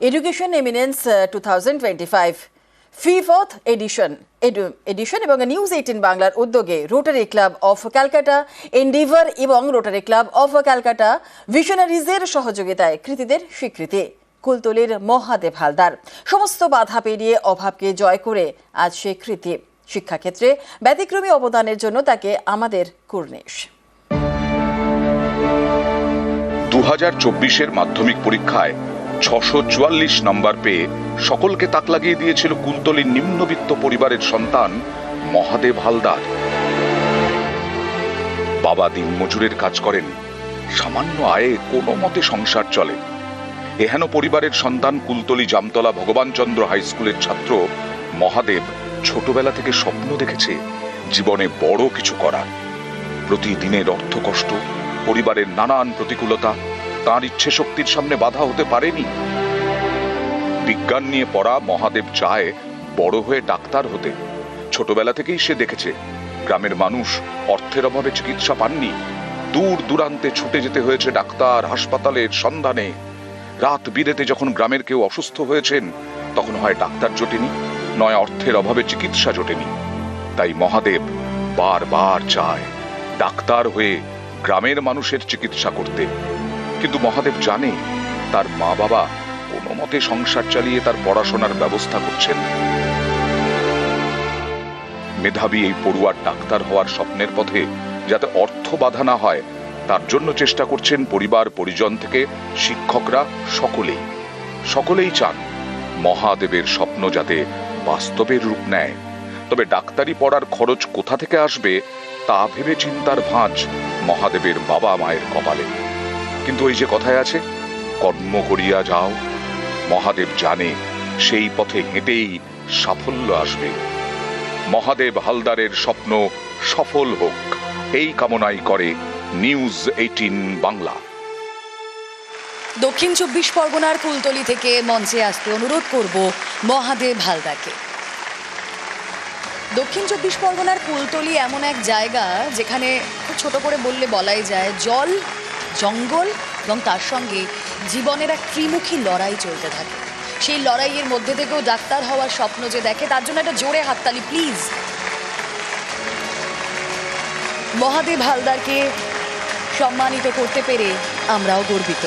Education eminence 2025 fifth addition এবং news 18 বাংলার উদ্যোগে rotary club of Calcutta endeavour এবং রোটারি ক্লাব অফ ক্যালকাটা ভিশনারিজের সহযোগিতায় কৃতীদের স্বীকৃতি। কুলতলির মহাদেব হালদার সমস্ত বাধা পেরিয়ে অভাবকে জয় করে আজ সে কৃতি। শিক্ষাক্ষেত্রে ব্যতিক্রমী অবদানের জন্য তাকে আমাদের কুর্নিশ। 2024 মাধ্যমিক পরীক্ষায় 644 নম্বর পেয়ে সকলকে তাক লাগিয়ে দিয়েছিল কুলতলির নিম্নবিত্ত পরিবারের সন্তান মহাদেব হালদার। বাবা দিনমজুরের কাজ করেন, সামান্য আয়ে কোনো মতে সংসার চলে। এহেন পরিবারের সন্তান কুলতলি জামতলা ভগবানচন্দ্র হাই স্কুলের ছাত্র মহাদেব ছোটবেলা থেকে স্বপ্ন দেখেছে জীবনে বড় কিছু করার। প্রতিদিনের অর্থকষ্ট, পরিবারের নানান প্রতিকূলতা তার ইচ্ছে শক্তির সামনে বাধা হতে পারেনি। বিজ্ঞান নিয়ে পড়া মহাদেব চায় বড় হয়ে ডাক্তার হতে। ছোটবেলা থেকেই সে দেখেছে গ্রামের মানুষ অর্থের অভাবে চিকিৎসা পাননি। দূর দূরান্তে ছুটে যেতে হয়েছে ডাক্তার হাসপাতালের সন্ধানে। রাত বিরেতে যখন গ্রামের কেউ অসুস্থ হয়েছেন তখন হয় ডাক্তার জোটেনি, নয় অর্থের অভাবে চিকিৎসা জোটেনি। তাই মহাদেব বারবার চায় ডাক্তার হয়ে গ্রামের মানুষের চিকিৎসা করতে। কিন্তু মহাদেব জানে তার মা বাবা কোনো মতে সংসার চালিয়ে তার পড়াশোনার ব্যবস্থা করছেন। মেধাবী এই পড়ুয়ার ডাক্তার হওয়ার স্বপ্নের পথে যাতে অর্থ বাধা না হয় তার জন্য চেষ্টা করছেন পরিবার পরিজন থেকে শিক্ষকরা। সকলেই চান মহাদেবের স্বপ্ন যাতে বাস্তবের রূপ নেয়। তবে ডাক্তারি পড়ার খরচ কোথা থেকে আসবে তা ভেবে চিন্তার ভাঁজ মহাদেবের বাবা মায়ের কপালে। কিন্তু ওই যে কথায় আছে, কর্ম করিয়া যাও। মহাদেব জানে সেই পথে হেঁটেই সাফল্য আসবে। মহাদেব হালদারের স্বপ্ন সফল হোক, এই কামনাই করে নিউজ 18 বাংলা। দক্ষিণ 24 পরগনার কুলতলি থেকে মঞ্চে আসতে অনুরোধ করব মহাদেব হালদারকে। দক্ষিণ 24 পরগনার কুলতলি এমন এক জায়গা যেখানে খুব ছোট করে বললে বলাই যায় জল, জঙ্গল এবং তার সঙ্গে জীবনের এক ত্রিমুখী লড়াই চলতে থাকে। সেই লড়াইয়ের মধ্যে থেকেও ডাক্তার হওয়ার স্বপ্ন যে দেখে তার জন্য একটা জোরে হাততালি প্লিজ। মহাদেব হালদারকে সম্মানিত করতে পেরে আমরাও গর্বিত।